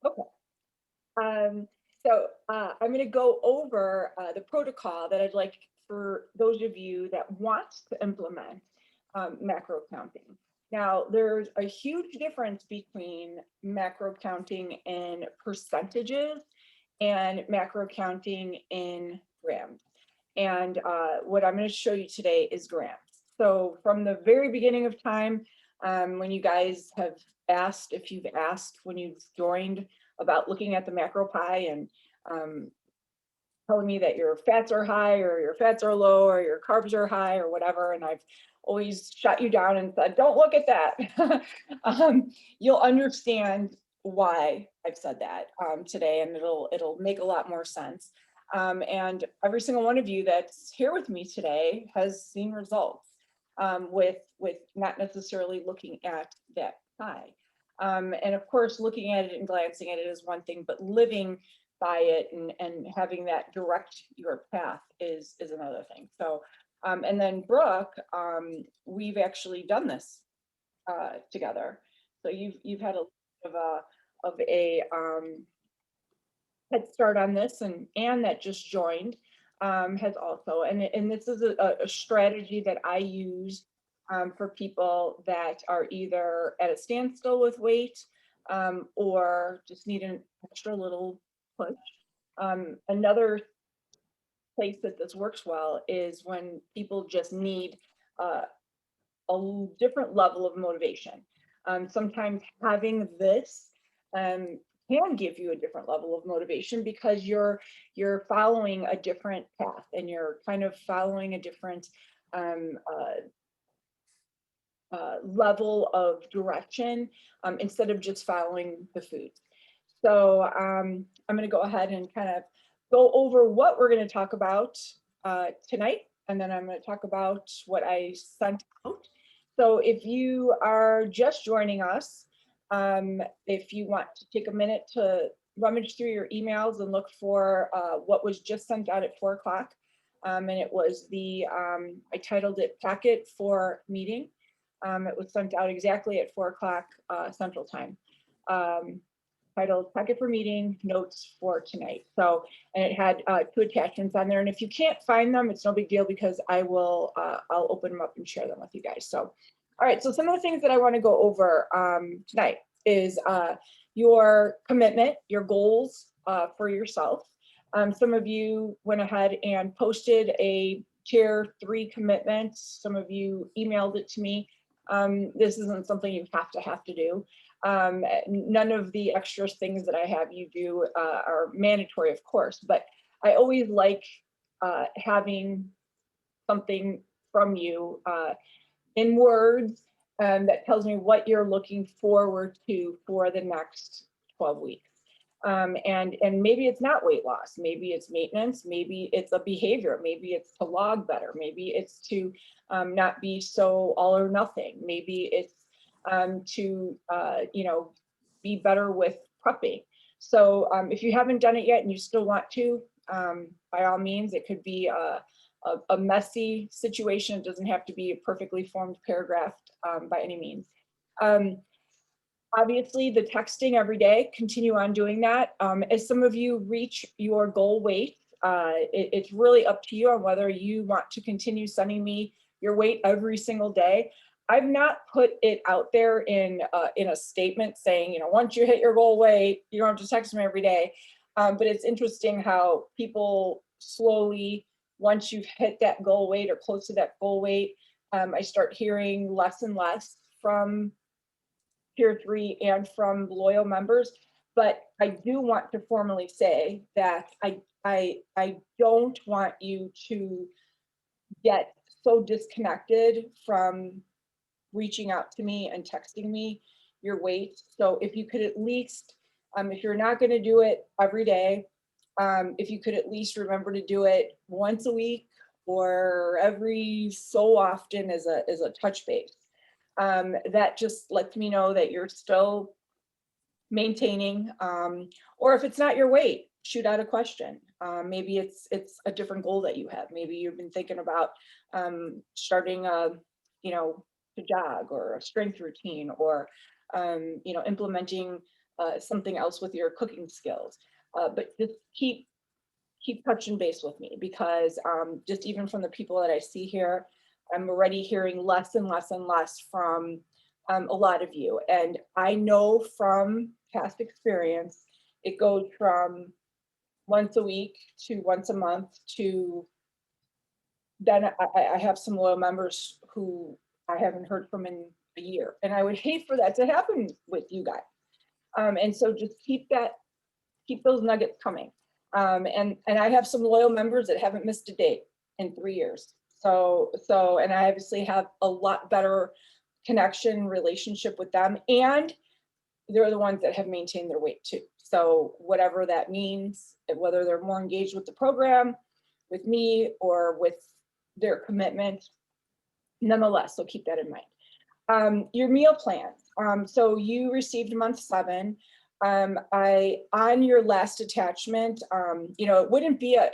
Okay. Um, I'm going to go over the protocol that I'd like for those of you that want to implement macro counting. Now, there's a huge difference between macro counting in percentages and macro counting in grams. And what I'm going to show you today is grams. So from the very beginning of time, when you guys have asked, if you've asked when you've joined about looking at the macro pie and um, telling me that your fats are high or your fats are low or your carbs are high or whatever, and I've always shut you down and said, don't look at that. You'll understand why I've said that today, and it'll make a lot more sense. And every single one of you that's here with me today has seen results with not necessarily looking at that pie. And of course, looking at it and glancing at it is one thing, but living by it and having that direct your path is another thing. So, and then Brooke, we've actually done this together. So you've had a little of a head start on this, and Anne that just joined has also, and this is a strategy that I use for people that are either at a standstill with weight or just need an extra little push. Another place that this works well is when people just need uh, different level of motivation. Sometimes having this um, can give you a different level of motivation because you're following a different path and you're kind of following a different um, level of direction instead of just following the food. So I'm going to go ahead and kind of go over what we're going to talk about tonight, and then I'm going to talk about what I sent out. So if you are just joining us, if you want to take a minute to rummage through your emails and look for what was just sent out at 4 o'clock, and it was I titled it Packet for Meeting. It was sent out exactly at 4 o'clock Central Time. Um, Titled Packet for Meeting Notes for Tonight. So, and it had two attachments on there. And if you can't find them, it's no big deal because I'll open them up and share them with you guys. So, all right. So some of the things that I want to go over tonight is your commitment, your goals for yourself. Some of you went ahead and posted a tier 3 commitment. Some of you emailed it to me. This isn't something you have to do. None of the extra things that I have you do are mandatory, of course, but I always like having something from you in words that tells me what you're looking forward to for the next 12 weeks. And maybe it's not weight loss, maybe it's maintenance, maybe it's a behavior, maybe it's to log better, maybe it's to not be so all or nothing, maybe it's to be better with prepping. So if you haven't done it yet and you still want to, by all means, it could be a messy situation. It doesn't have to be a perfectly formed paragraph by any means. Um, Obviously, the texting every day, continue on doing that. As some of you reach your goal weight, it's really up to you on whether you want to continue sending me your weight every single day. I've not put it out there in a statement saying, once you hit your goal weight, you don't have to text me every day. But it's interesting how people slowly, once you've hit that goal weight or close to that goal weight, I start hearing less and less from tier 3 and from loyal members. But I do want to formally say that I don't want you to get so disconnected from reaching out to me and texting me your weight. So if you could at least, if you're not going to do it every day, if you could at least remember to do it once a week or every so often as a touch base. That just lets me know that you're still maintaining, or if it's not your weight, shoot out a question. Maybe it's a different goal that you have. Maybe you've been thinking about starting to jog or a strength routine, or implementing something else with your cooking skills. But just keep touching base with me, because just even from the people that I see here, I'm already hearing less and less and less from a lot of you. And I know from past experience, it goes from once a week to once a month to then I have some loyal members who I haven't heard from in a year. And I would hate for that to happen with you guys. And so just keep those nuggets coming. And I have some loyal members that haven't missed a date in 3 years. So, and I obviously have a lot better connection relationship with them, and they're the ones that have maintained their weight too. So whatever that means, whether they're more engaged with the program, with me, or with their commitment, nonetheless, so keep that in mind. Your meal plans. So you received month 7. On your last attachment, it wouldn't be a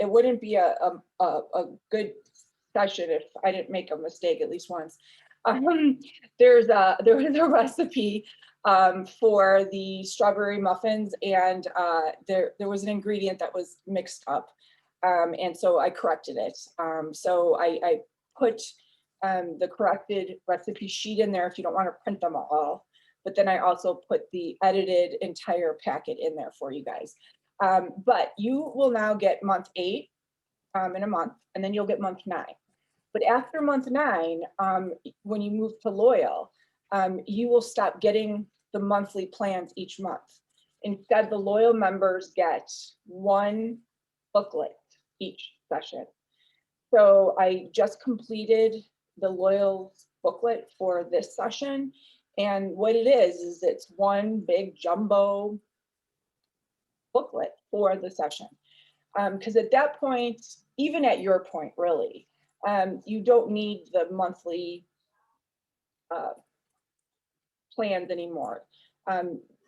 good session if I didn't make a mistake at least once. There was a recipe for the strawberry muffins, and there was an ingredient that was mixed up, and so I corrected it. So I put the corrected recipe sheet in there if you don't want to print them all. But then I also put the edited entire packet in there for you guys. But you will now get month 8 in a month, and then you'll get month 9. But after month 9, when you move to Loyal, you will stop getting the monthly plans each month. Instead, the Loyal members get 1 booklet each session. So I just completed the Loyal booklet for this session. And what it is it's 1 big jumbo booklet for the session. Because at that point, even at your point, really, you don't need the monthly plans anymore.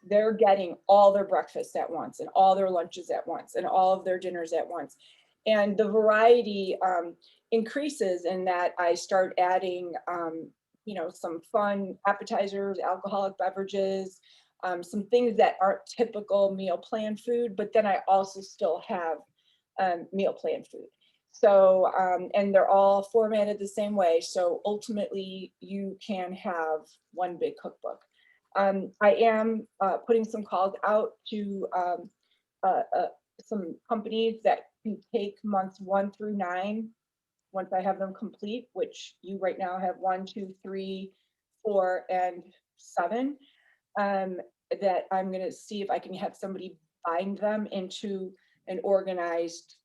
They're getting all their breakfasts at once, and all their lunches at once, and all of their dinners at once. And the variety increases in that I start adding some fun appetizers, alcoholic beverages, some things that aren't typical meal plan food, but then I also still have meal plan food. So, and they're all formatted the same way. So ultimately you can have 1 big cookbook. I am putting some calls out to some companies that can take months 1 through 9 once I have them complete, which you right now have 1, 2, 3, 4, and 7, that I'm going to see if I can have somebody bind them into an organized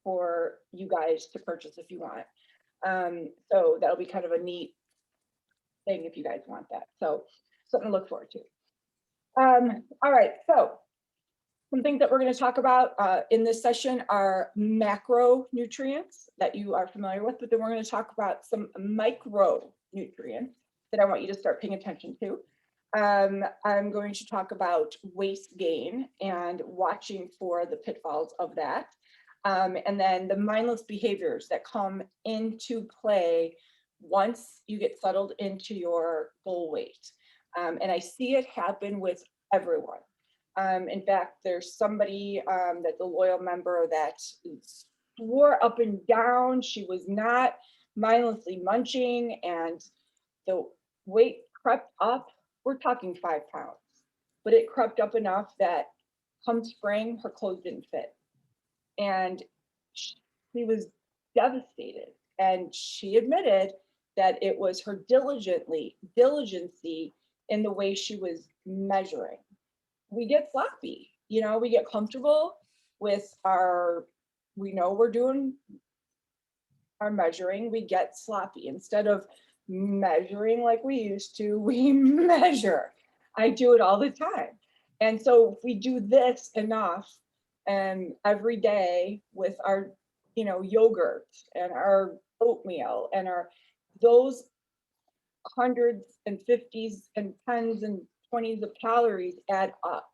for you guys to purchase if you want. So that'll be kind of a neat thing if you guys want that. So something to look forward to. All right, so some things that we're going to talk about in this session are macronutrients that you are familiar with, but then we're going to talk about some micronutrients that I want you to start paying attention to. I'm going to talk about waist gain and watching for the pitfalls of that. And then the mindless behaviors that come into play once you get settled into your goal weight. And I see it happen with everyone. In fact, there's somebody that's a loyal member that swore up and down she was not mindlessly munching, and the weight crept up. We're talking 5 pounds, but it crept up enough that come spring, her clothes didn't fit. And she was devastated. And she admitted that it was her diligency in the way she was measuring. We get sloppy, we get comfortable with we know we're doing our measuring, we get sloppy. Instead of measuring like we used to, we measure. I do it all the time. And so if we do this enough and every day with our, yogurt and our oatmeal and those hundreds and 50s and 10s and 20s of calories add up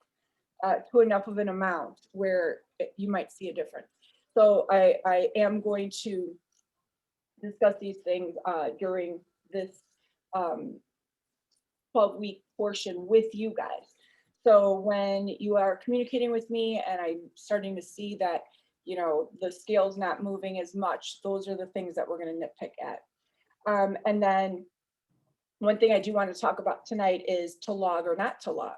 to enough of an amount where you might see a difference. So I am going to discuss these things during this 12-week portion with you guys. So when you are communicating with me and I'm starting to see that, you know, the scale's not moving as much, those are the things that we're going to nitpick at. And then one thing I do want to talk about tonight is to log or not to log.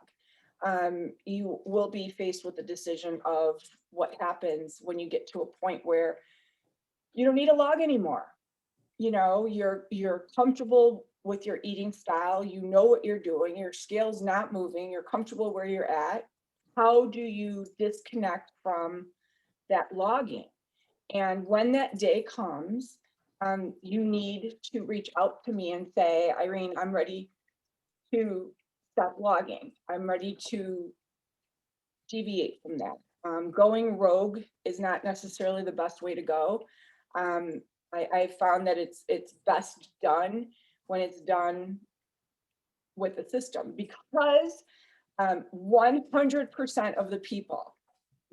You will be faced with the decision of what happens when you get to a point where you don't need a log anymore. You know, you're comfortable with your eating style, you know what you're doing, your scale's not moving, you're comfortable where you're at. How do you disconnect from that logging? And when that day comes, you need to reach out to me and say, Irene, I'm ready to stop logging. I'm ready to deviate from that. Going rogue is not necessarily the best way to go. I found that it's best done when it's done with the system, because 100% of the people,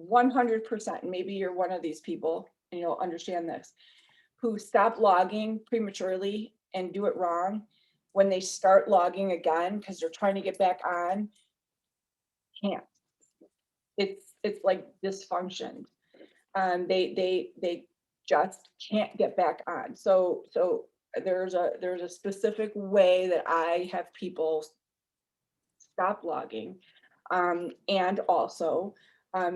100%, and maybe you're one of these people and you'll understand this, who stop logging prematurely and do it wrong, when they start logging again because they're trying to get back on, can't. It's like dysfunction. They just can't get back on. So there's a specific way that I have people stop logging, and also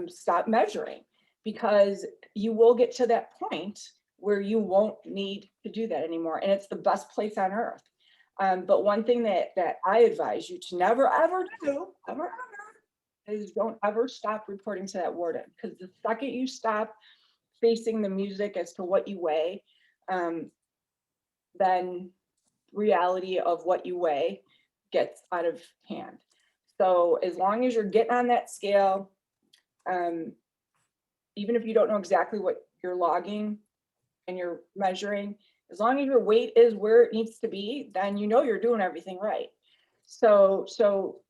stop measuring, because you will get to that point where you won't need to do that anymore, and it's the best place on earth. But one thing that I advise you to never ever do, ever is don't ever stop reporting to that warden, because the second you stop facing the music as to what you weigh, then reality of what you weigh gets out of hand. So as long as you're getting on that scale, even if you don't know exactly what you're logging and you're measuring, as long as your weight is where it needs to be, then you know you're doing everything right. So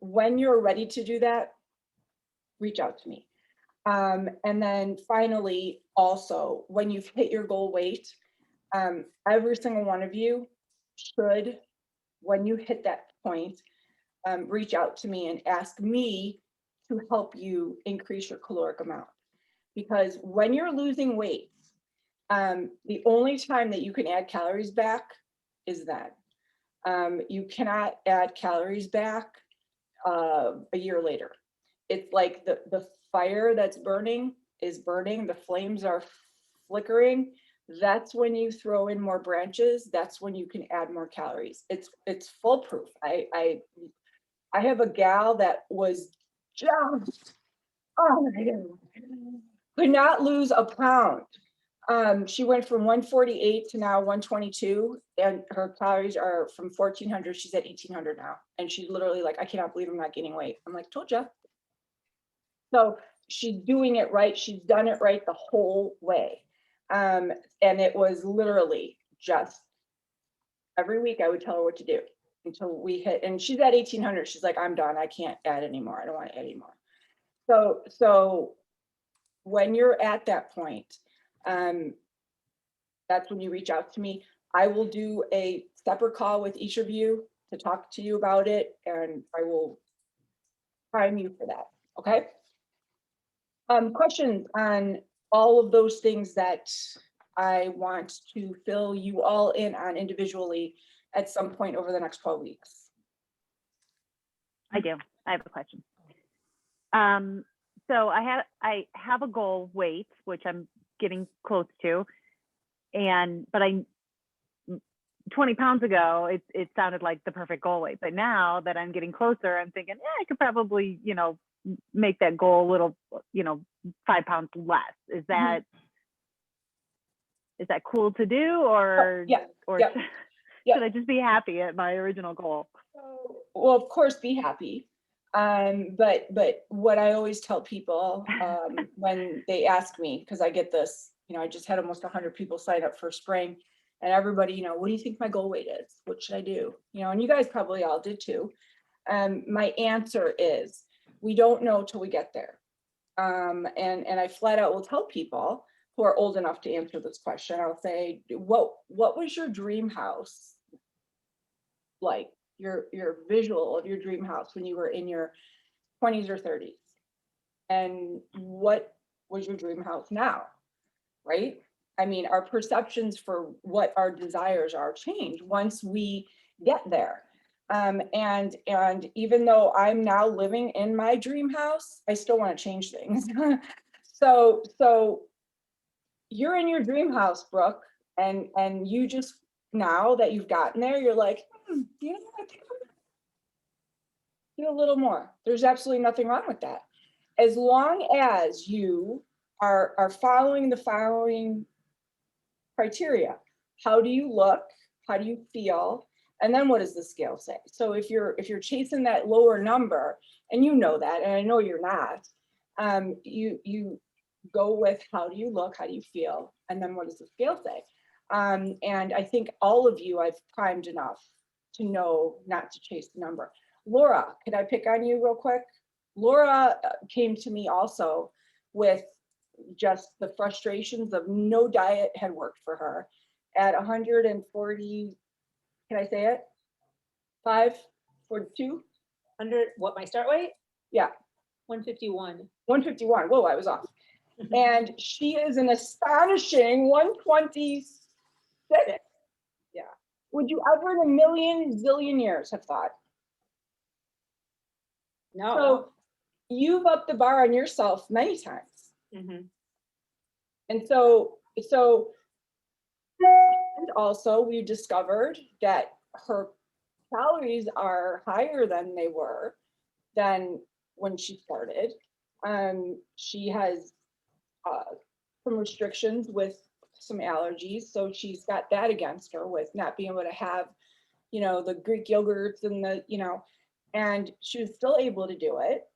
when you're ready to do that, reach out to me. And then finally, also, when you've hit your goal weight, every single one of you should, when you hit that point, reach out to me and ask me to help you increase your caloric amount. Because when you're losing weight, the only time that you can add calories back is then. You cannot add calories back a year later. It's like the fire that's burning is burning, the flames are flickering. That's when you throw in more branches. That's when you can add more calories. It's foolproof. I have a gal that was just, oh my God, could not lose a pound. She went from 148 to now 122, and her calories are from 1400. She's at 1800 now. And she's literally like, I cannot believe I'm not gaining weight. I'm like, told you. So she's doing it right. She's done it right the whole way. And it was literally just every week I would tell her what to do until we hit, and she's at 1800. She's like, I'm done. I can't add anymore. I don't want to add anymore. So when you're at that point, that's when you reach out to me. I will do a separate call with each of you to talk to you about it, and I will prime you for that. Okay. Questions on all of those things that I want to fill you all in on individually at some point over the next 12 weeks. I do. I have a question. So I have a goal weight, which I'm getting close to, but 20 pounds ago, it sounded like the perfect goal weight. But now that I'm getting closer, I'm thinking, I could probably, make that goal a little, 5 pounds less. Is that cool to do, or should I just be happy at my original goal? Well, of course, be happy. But what I always tell people when they ask me, because I get this, I just had almost 100 people sign up for spring, and everybody, what do you think my goal weight is? What should I do? And you guys probably all did too. My answer is, we don't know till we get there. And I flat out will tell people who are old enough to answer this question, I'll say, what was your dream house like? Your visual of your dream house when you were in your 20s or 30s. And what was your dream house now, right? I mean, our perceptions for what our desires are change once we get there. And even though I'm now living in my dream house, I still want to change things. So you're in your dream house, Brooke, and you just, now that you've gotten there, you're like, you know what, I think I'm gonna do a little more. There's absolutely nothing wrong with that. As long as you are following the following criteria. How do you look? How do you feel? And then what does the scale say? So if you're chasing that lower number, and you know that, and I know you're not, you go with how do you look, how do you feel, and then what does the scale say? And I think all of you I've primed enough to know not to chase the number. Laura, can I pick on you real quick? Laura came to me also with just the frustrations of no diet had worked for her at 140, can I say it? 542? 100, what, my start weight? Yeah. 151. 151. Whoa, I was off. And she is an astonishing 126. Yeah. Would you ever in a million zillion years have thought? No. So you've upped the bar on yourself many times. Mhm. And so, and also we discovered that her calories are higher than they were than when she started. She has some restrictions with some allergies, so she's got that against her with not being able to have, you know, the Greek yogurts and the, you know, and she was still able to do it.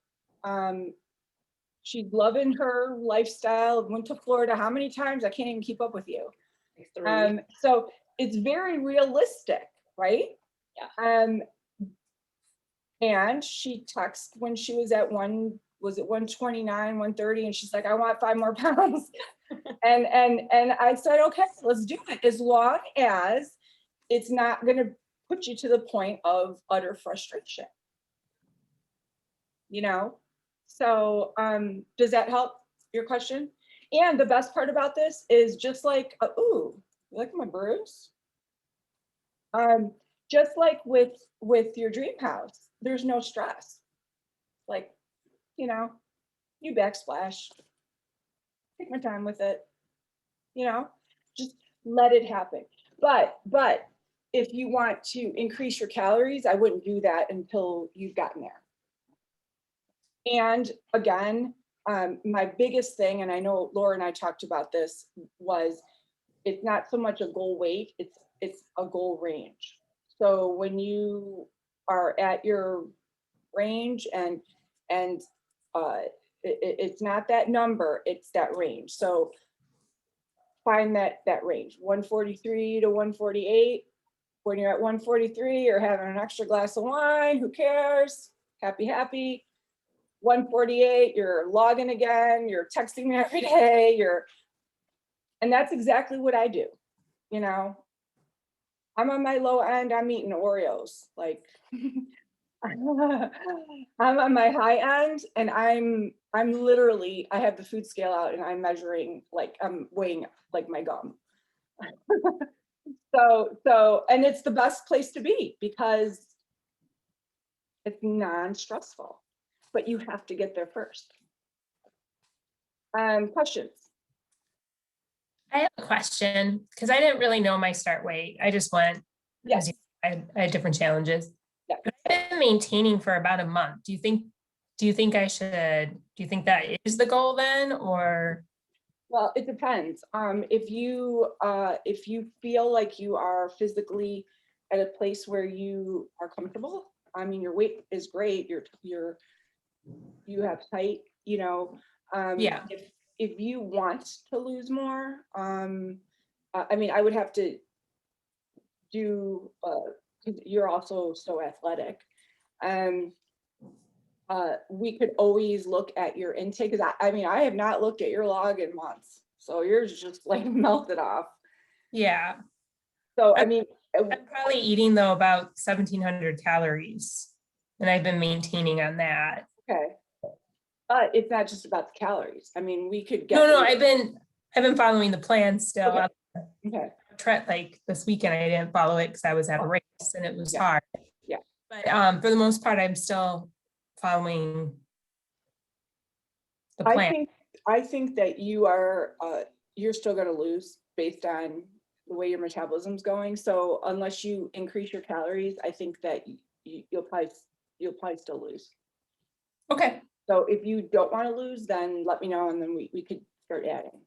She's loving her lifestyle. Went to Florida how many times? I can't even keep up with you. Like 3. So it's very realistic, right? Yeah. And she texted when she was at 129, 130, and she's like, I want 5 more pounds. and I said, okay, let's do it, as long as it's not going to put you to the point of utter frustration. You know? So does that help your question? And the best part about this is just like, ooh, you like my bruise? Just like with your dream house, there's no stress. Like, you know, you backsplash, take my time with it, you know, just let it happen. But if you want to increase your calories, I wouldn't do that until you've gotten there. And again, my biggest thing, and I know Laura and I talked about this, was it's not so much a goal weight, it's a goal range. So when you are at your range and it's not that number, it's that range. So find that range, 143 to 148. When you're at 143, you're having an extra glass of wine, who cares? Happy. 148, you're logging again, you're texting me every day, and that's exactly what I do. You know, I'm on my low end, I'm eating Oreos. Like I'm on my high end, and I'm literally, I have the food scale out and I'm measuring, like I'm weighing like my gum. So, and it's the best place to be because it's non-stressful, but you have to get there first. Questions? I have a question because I didn't really know my start weight. I just went, Yes. I had different challenges. Yeah. But I've been maintaining for about a month. Do you think that is the goal then, or? Well, it depends. If you feel like you are physically at a place where you are comfortable, I mean, your weight is great. You have height, you know. Yeah. If you want to lose more, I mean, I would have to do. 'Cause you're also so athletic. We could always look at your intake, because I mean, I have not looked at your log in months, so yours just like melted off. Yeah. So I mean, I'm probably eating though about 1,700 calories, and I've been maintaining on that. Okay. But it's not just about the calories. I mean, we could get. No, I've been following the plan still. Okay. Okay, Like this weekend, I didn't follow it because I was at a race and it was Yeah. hard. Yeah. But for the most part, I'm still following the plan. I think that you're still gonna lose based on the way your metabolism's going. So unless you increase your calories, I think that you'll probably still lose. Okay, So if you don't want to lose, then let me know and then we could start adding.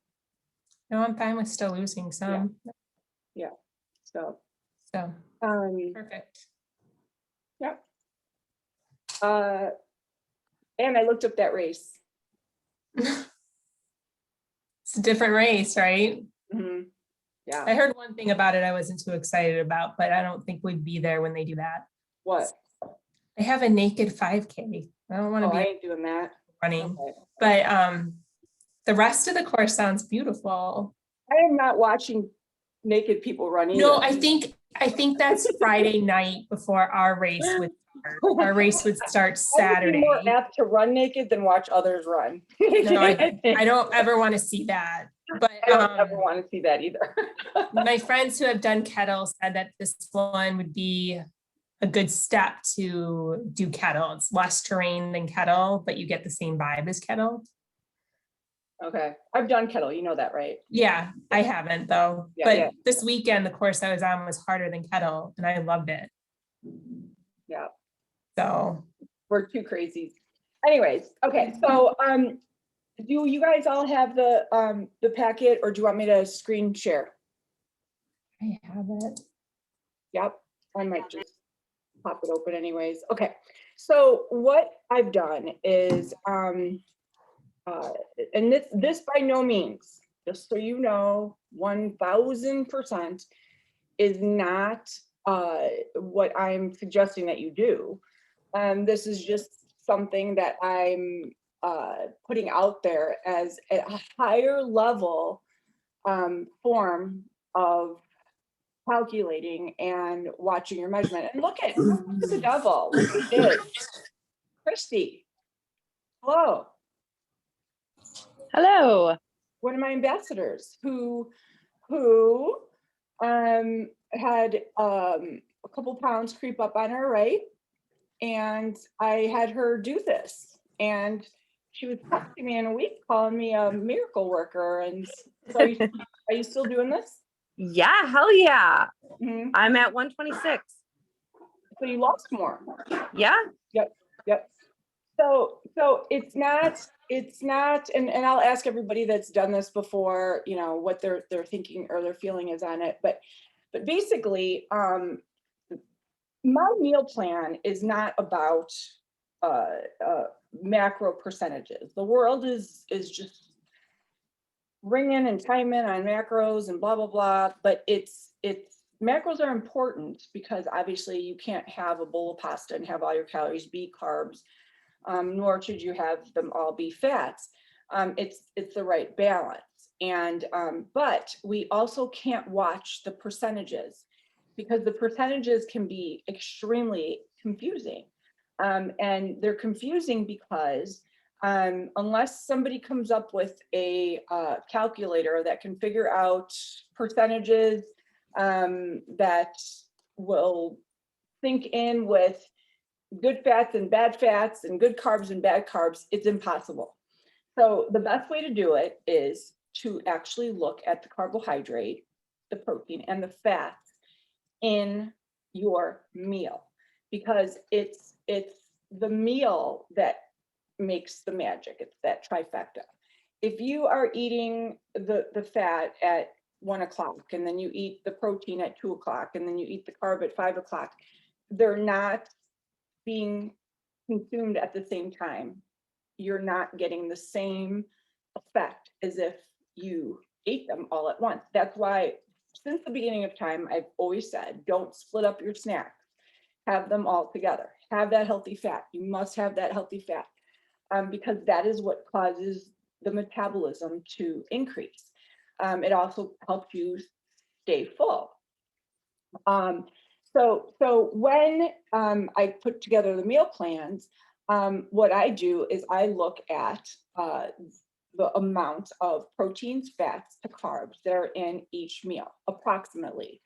no, I'm fine with still losing some. So, So perfect. and I looked up that race. It's a different race, right? Mhm. Yeah, I heard one thing about it I wasn't too excited about, but I don't think we'd be there when they do that. what? They have a naked 5K. I don't want Oh, to I be ain't doing that. running, Okay. but the rest of the course sounds beautiful. I am not watching naked people run either. No, I think that's Friday night before our race would start. Our race would start I would be Saturday. more apt to run naked than watch others run. No, I think. don't ever want to see that. But I don't ever want to see that either. my friends who have done kettle said that this one would be a good step to do kettle. It's less terrain than kettle, but you get the same vibe as kettle. Okay, I've done kettle, you know that, right? Yeah, I haven't though. Yeah, But yeah. this weekend, the course I was on was harder than kettle and I loved it. Yeah, So we're too crazy. Anyways, okay, so do you guys all have the packet or do you want me to screen share? I have it. Yep, I might just pop it open anyways. Okay, so what I've done is, and this by no means, just so you know, 1000% is not what I'm suggesting that you do. This is just something that I'm putting out there as a higher level form of calculating and watching your measurement. And look at the devil. Look at this. Christy. Hello. Hello. One of my ambassadors who had a couple pounds creep up on her, right? And I had her do this. And she was texting me in a week, calling me a miracle worker. And so are you still doing this? Yeah, hell yeah. Mhm. I'm at 126. So you lost more. Yeah. Yep. So it's not, and I'll ask everybody that's done this before, you know, what they're thinking or their feeling is on it. But basically, my meal plan is not about macro percentages. The world is just ringing and chiming on macros and blah, blah, blah. But it's macros are important because obviously you can't have a bowl of pasta and have all your calories be carbs, nor should you have them all be fats. It's the right balance. And but we also can't watch the percentages because the percentages can be extremely confusing. And they're confusing because unless somebody comes up with a calculator that can figure out percentages that will sync in with good fats and good carbs and bad carbs, it's impossible. So the best way to do it is to actually look at the carbohydrate, the protein, and the fats in your meal, because it's the meal that makes the magic. It's that trifecta. If you are eating the fat at 1 o'clock and then you eat the protein at 2 o'clock and then you eat the carb at 5 o'clock, they're not being consumed at the same time. You're not getting the same effect as if you ate them all at once. That's why since the beginning of time, I've always said, don't split up your snacks. Have them all together. Have that healthy fat. You must have that healthy fat because that is what causes the metabolism to increase. It also helps you stay full. So when I put together the meal plans, what I do is I look at the amount of proteins, fats to carbs that are in each meal, approximately.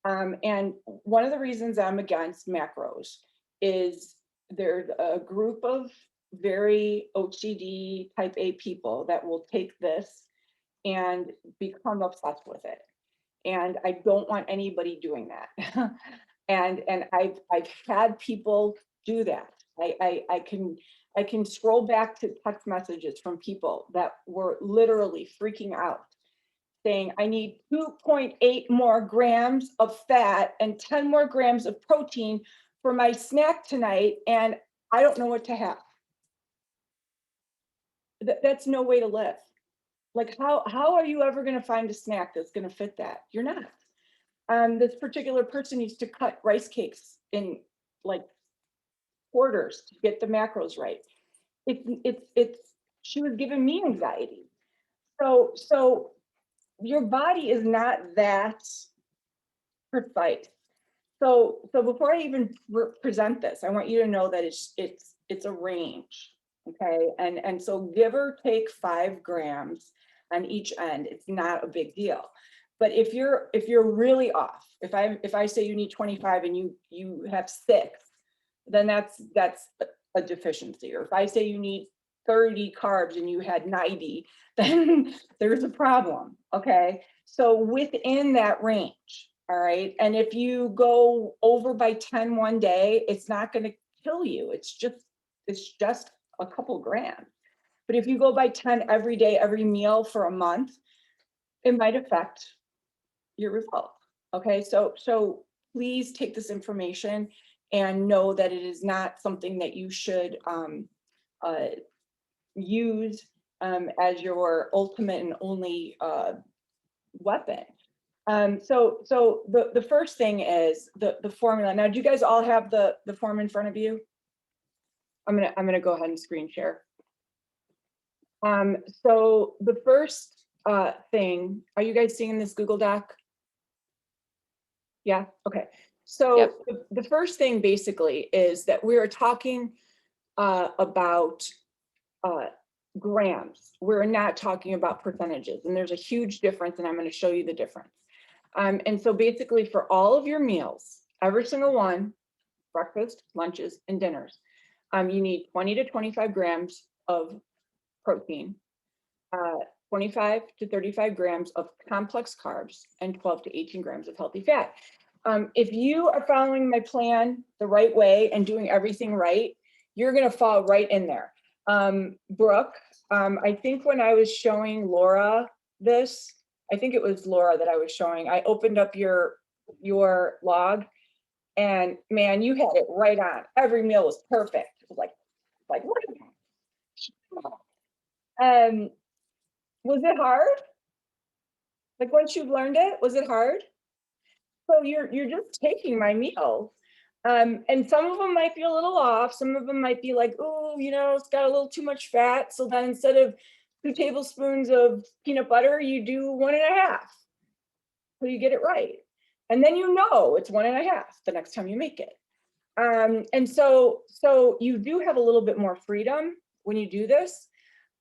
And one of the reasons I'm against macros is there's a group of very OCD type A people that will take this and become obsessed with it. And I don't want anybody doing that. and I've had people do that. I can scroll back to text messages from people that were literally freaking out, saying, I need 2.8 more grams of fat and 10 more grams of protein for my snack tonight, and I don't know what to have. That's no way to live. Like, how are you ever going to find a snack that's going to fit that? You're not. This particular person needs to cut rice cakes in like quarters to get the macros right. She was giving me anxiety. So your body is not that precise. So before I even present this, I want you to know that it's a range, okay? And so give or take 5 grams on each end, it's not a big deal. But if you're really off, if I say you need 25 and you have 6, then that's a deficiency. Or if I say you need 30 carbs and you had 90, then there's a problem, okay? So within that range, all right? And if you go over by 10 one day, it's not gonna kill you. It's just a couple grams. But if you go by 10 every day, every meal for a month, it might affect your result, okay? So please take this information and know that it is not something that you should use as your ultimate and only weapon. So the first thing is the formula. Now, do you guys all have the form in front of you? I'm gonna go ahead and screen share. So the first thing, are you guys seeing this Google Doc? Yeah, okay. So Yep. the first thing basically is that we are talking about grams. We're not talking about percentages, and there's a huge difference, and I'm going to show you the difference. And so basically for all of your meals, every single one, breakfast, lunches, and dinners, you need 20 to 25 grams of protein, 25 to 35 grams of complex carbs, and 12 to 18 grams of healthy fat. If you are following my plan the right way and doing everything right, you're going to fall right in there. Brooke, I think when I was showing Laura this, I think it was Laura that I was showing, I opened up your log, and man, you had it right on. Every meal was perfect. It was like what? Was it hard? Like once you've learned it, was it hard? So you're just taking my meals. And some of them might be a little off. Some of them might be like, oh, it's got a little too much fat. So then instead of 2 tablespoons of peanut butter, you do 1.5. So you get it right. And then it's 1.5 the next time you make it. And so you do have a little bit more freedom when you do this.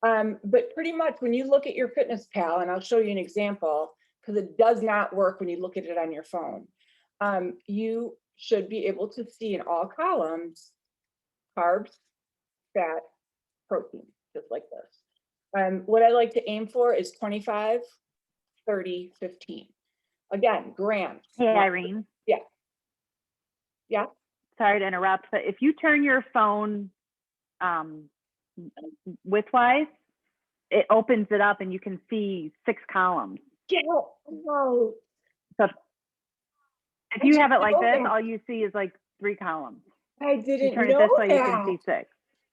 But pretty much when you look at your FitnessPal, and I'll show you an example, because it does not work when you look at it on your phone. You should be able to see in all columns, carbs, fat, protein, just like this. What I like to aim for is 25, 30, 15. Again, grams. Hey, Irene. Yeah. Yeah. Sorry to interrupt, but if you turn your phone widthwise, it opens it up and you can see 6 columns. Yeah. Oh. So if you have it like this, all you see is like 3 columns. I If you didn't turn it know this way, that. you can see 6.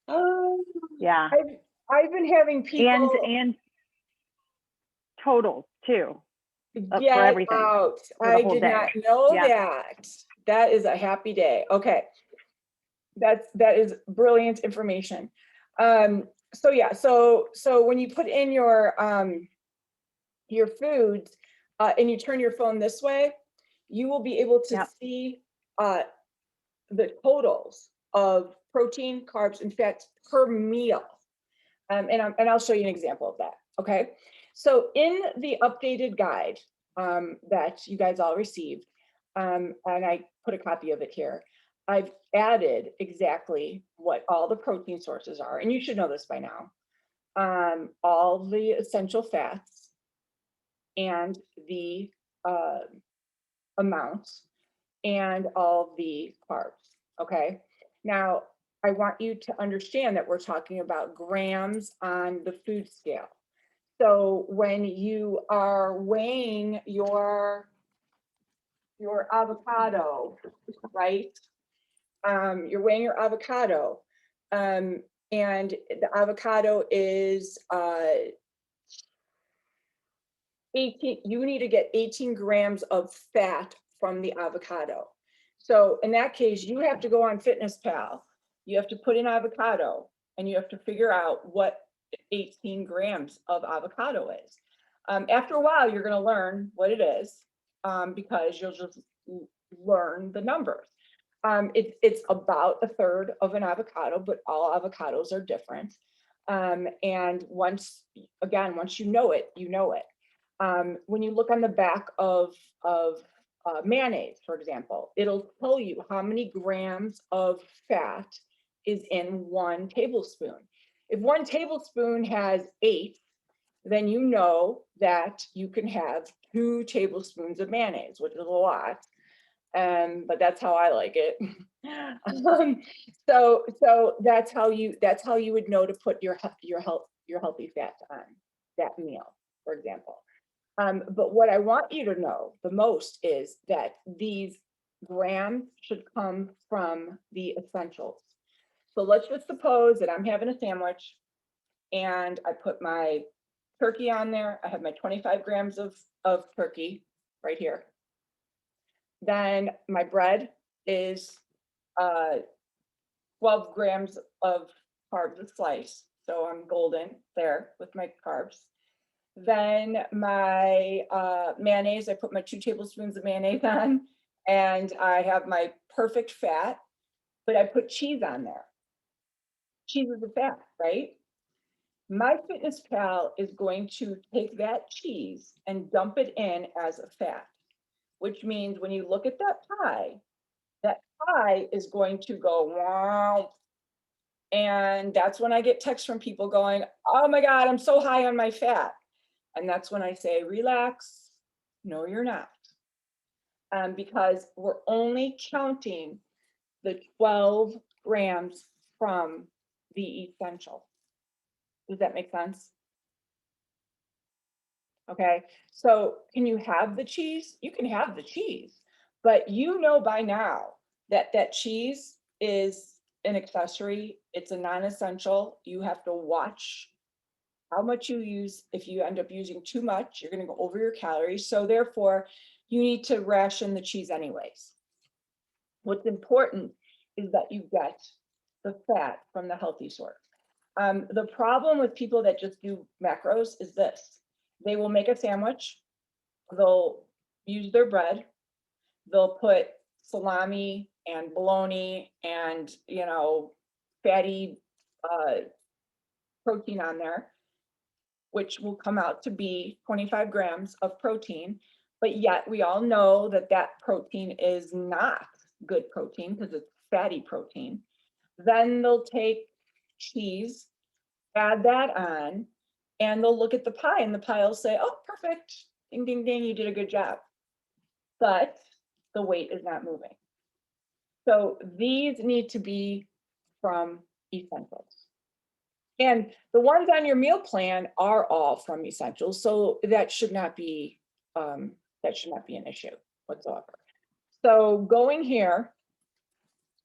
Oh. Yeah. I've been having people And totals too. For get everything, out. for the I whole did day. not know Yeah. that. That is a happy day. Okay. That is brilliant information. So yeah, so when you put in your foods and you turn your phone this way, you will be able to Yep. see the totals of protein, carbs, and fats per meal. And I'll show you an example of that, okay? So in the updated guide that you guys all received, and I put a copy of it here, I've added exactly what all the protein sources are, and you should know this by now. All the essential fats and the amounts and all the carbs, okay? Now, I want you to understand that we're talking about grams on the food scale. So when you are weighing your avocado, right? You're weighing your avocado, and the avocado is 18, you need to get 18 grams of fat from the avocado. So in that case, you have to go on FitnessPal. You have to put in avocado and you have to figure out what 18 grams of avocado is. After a while, you're going to learn what it is because you'll just learn the numbers. It's about a third of an avocado, but all avocados are different. And once you know it, you know it. When you look on the back of mayonnaise, for example, it'll tell you how many grams of fat is in 1 tablespoon. If 1 tablespoon has 8, then you know that you can have 2 tablespoons of mayonnaise, which is a lot. But that's how I like it. So that's how you would know to put your healthy fat on that meal, for example. But what I want you to know the most is that these grams should come from the essentials. So let's just suppose that I'm having a sandwich and I put my turkey on there. I have my 25 grams of turkey right here. Then my bread is 12 grams of carbs a slice. So I'm golden there with my carbs. Then my mayonnaise, I put my 2 tablespoons of mayonnaise on, and I have my perfect fat, but I put cheese on there. Cheese is a fat, right? My FitnessPal is going to take that cheese and dump it in as a fat, which means when you look at that pie is going to go, wow. And that's when I get texts from people going, oh my God, I'm so high on my fat. And that's when I say, relax. No, you're not. Because we're only counting the 12 grams from the essential. Does that make sense? Okay, so can you have the cheese? You can have the cheese, but you know by now that that cheese is an accessory. It's a non-essential. You have to watch how much you use. If you end up using too much, you're going to go over your calories. So therefore, you need to ration the cheese anyways. What's important is that you get the fat from the healthy source. The problem with people that just do macros is this. They will make a sandwich. They'll use their bread. They'll put salami and bologna and, you know, fatty protein on there, which will come out to be 25 grams of protein. But yet we all know that that protein is not good protein because it's fatty protein. Then they'll take cheese, add that on, and they'll look at the pie and the pie will say, oh, perfect. Ding, ding, ding, you did a good job. But the weight is not moving. So these need to be from essentials. And the ones on your meal plan are all from essentials. So that should not be an issue whatsoever. So going here,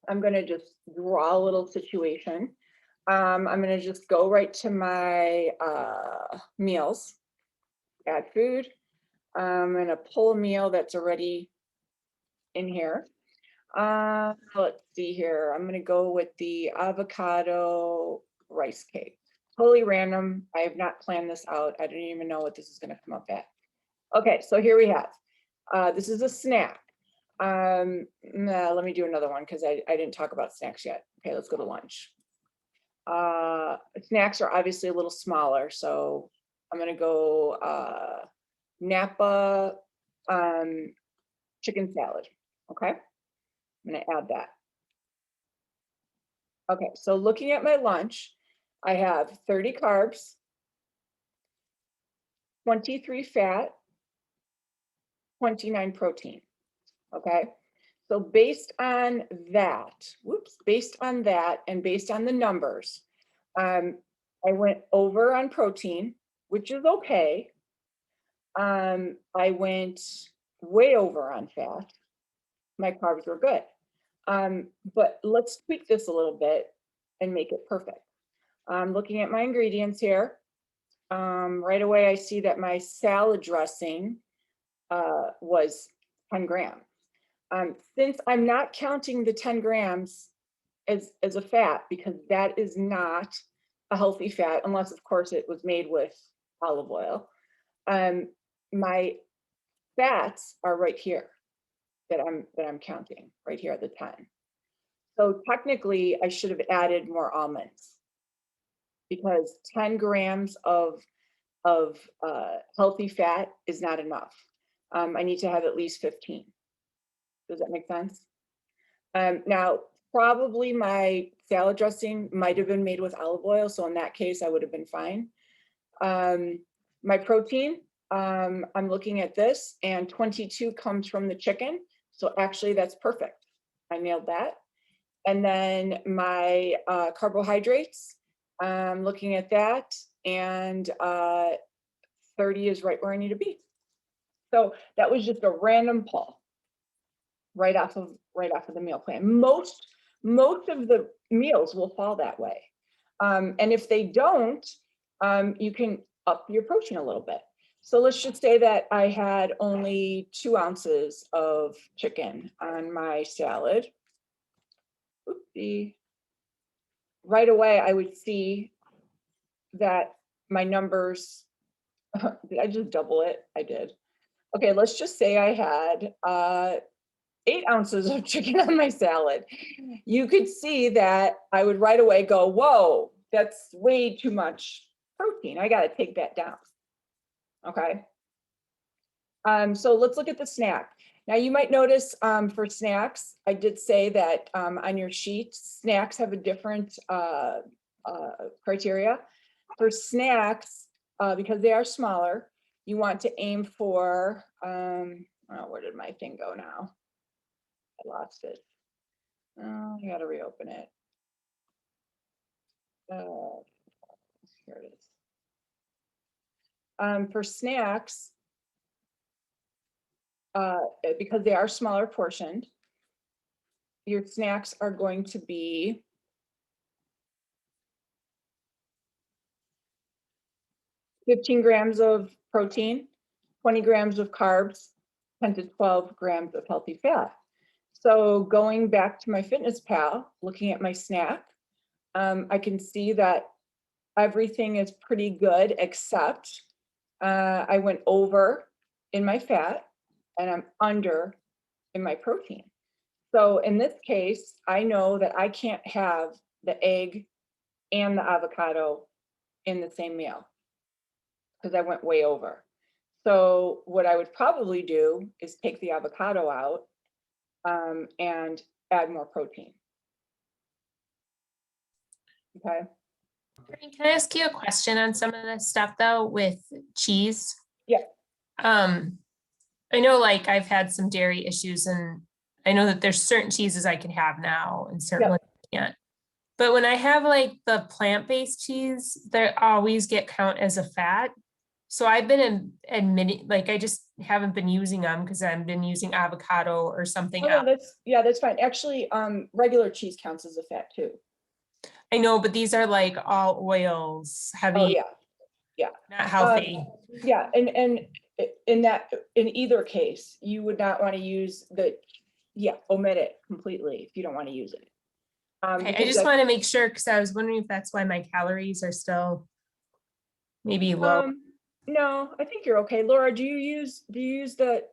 I'm going to just draw a little situation. I'm going to just go right to my meals, add food. I'm going to pull a meal that's already in here. Let's see here. I'm going to go with the avocado rice cake. Totally random. I have not planned this out. I didn't even know what this is going to come up at. Okay, so here we have. This is a snack. Let me do another one because I didn't talk about snacks yet. Okay, let's go to lunch. Snacks are obviously a little smaller, so I'm gonna go Napa chicken salad, okay? I'm gonna add that. Okay, so looking at my lunch, I have 30 carbs, 23 fat, 29 protein, okay? So based on that, based on that and based on the numbers, I went over on protein, which is okay. I went way over on fat. My carbs were good. But let's tweak this a little bit and make it perfect. I'm looking at my ingredients here. Right away, I see that my salad dressing was 10 grams. Since I'm not counting the 10 grams as a fat, because that is not a healthy fat, unless of course it was made with olive oil. My fats are right here that I'm counting, right here at the 10. So technically I should have added more almonds, because 10 grams of healthy fat is not enough. I need to have at least 15. Does that make sense? Now, probably my salad dressing might have been made with olive oil, so in that case, I would have been fine. My protein, I'm looking at this, and 22 comes from the chicken, so actually that's perfect. I nailed that. And then my carbohydrates, I'm looking at that, and 30 is right where I need to be. So that was just a random pull right off of the meal plan. Most of the meals will fall that way. And if they don't, you can up your protein a little bit. So let's just say that I had only 2 ounces of chicken on my salad. Oopsie. Right away, I would see that my numbers, did I just double it? I did. Okay, let's just say I had 8 ounces of chicken on my salad. You could see that I would right away go, whoa, that's way too much protein. I got to take that down. Okay. So let's look at the snack. Now you might notice for snacks, I did say that on your sheet, snacks have a different criteria. For snacks, because they are smaller, you want to aim for, oh, where did my thing go now? I lost it. Oh, I gotta reopen it. Here it is. For snacks, because they are smaller portioned, your snacks are going to be 15 grams of protein, 20 grams of carbs, 10 to 12 grams of healthy fat. So going back to my FitnessPal, looking at my snack, I can see that everything is pretty good, except I went over in my fat and I'm under in my protein. So in this case, I know that I can't have the egg and the avocado in the same meal because I went way over. So what I would probably do is take the avocado out and add more protein. Okay. Can I ask you a question on some of this stuff though with cheese? Yeah. I know like I've had some dairy issues and I know that there's certain cheeses I can have now and certain ones I can't. But when I have like the plant-based cheese, they always get count as a fat. So I've been admitting, like I just haven't been using them because I've been using avocado or something else. That's fine. Actually, regular cheese counts as a fat too. I know, but these are like all oils, heavy. Oh yeah. Not healthy. Yeah, and in either case, you would not want to use omit it completely if you don't want to use it. Okay, I just want to make sure because I was wondering if that's why my calories are still maybe low. No, I think you're okay. Laura, do you use the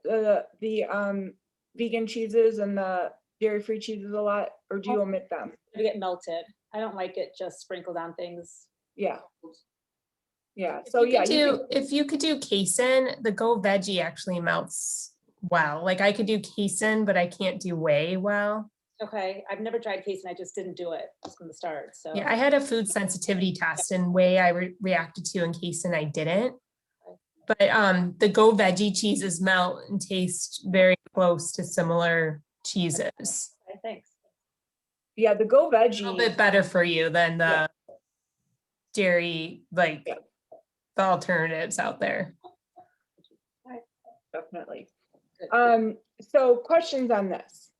vegan cheeses and the dairy-free cheeses a lot, or do you omit them? to get melted. I don't like it just sprinkled on things. Yeah. Yeah, If so you yeah, could if you could do casein, the Go Veggie actually melts well. Like I could do casein, but I can't do whey well. Okay, I've never tried casein. I just didn't do it just from the start, so. Yeah, I had a food sensitivity test and whey I reacted to and casein I didn't. But the Go Veggie cheeses melt and taste very close to similar cheeses. Okay, thanks. yeah, the Go A little Veggie, bit better for you than Yeah. the dairy, like Yeah. the alternatives out there. definitely. Good. So questions on this?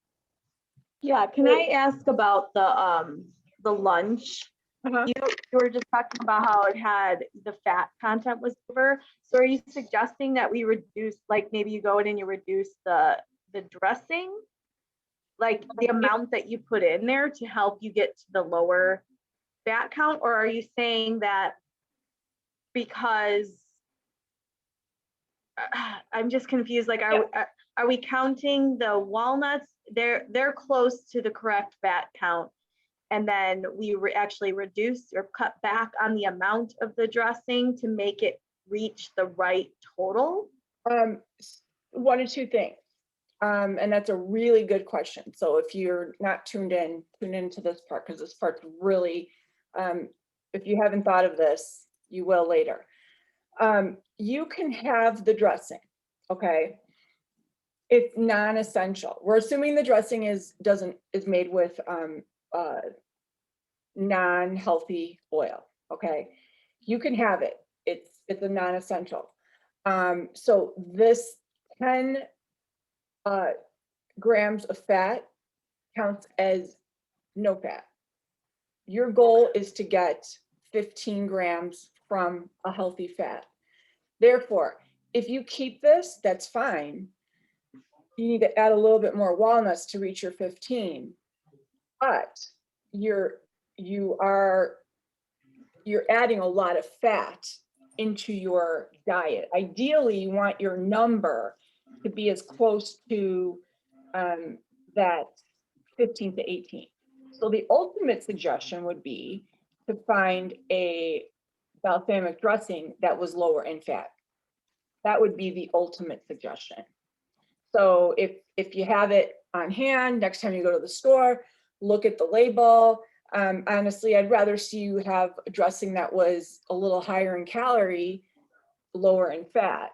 Yeah, can I ask about the lunch? Uh-huh. You were just talking about how it had the fat content was over. So are you suggesting that we reduce, like maybe you go in and you reduce the dressing? Like the amount that you put in there to help you get to the lower fat count? Or are you saying that because I'm just confused, like are we counting the walnuts? They're close to the correct fat count. And then we actually reduce or cut back on the amount of the dressing to make it reach the right total? One of two things. And that's a really good question. So if you're not tuned in, tune into this part because this part's really, if you haven't thought of this, you will later. You can have the dressing, okay? It's non-essential. We're assuming the dressing is made with non-healthy oil, okay? You can have it. It's a non-essential. So this 10 grams of fat counts as no fat. Your goal is to get 15 grams from a healthy fat. Therefore, if you keep this, that's fine. You need to add a little bit more walnuts to reach your 15, but you're adding a lot of fat into your diet. Ideally, you want your number to be as close to that 15 to 18. So the ultimate suggestion would be to find a balsamic dressing that was lower in fat. That would be the ultimate suggestion. So if you have it on hand, next time you go to the store, look at the label. Honestly, I'd rather see you have a dressing that was a little higher in calorie, lower in fat,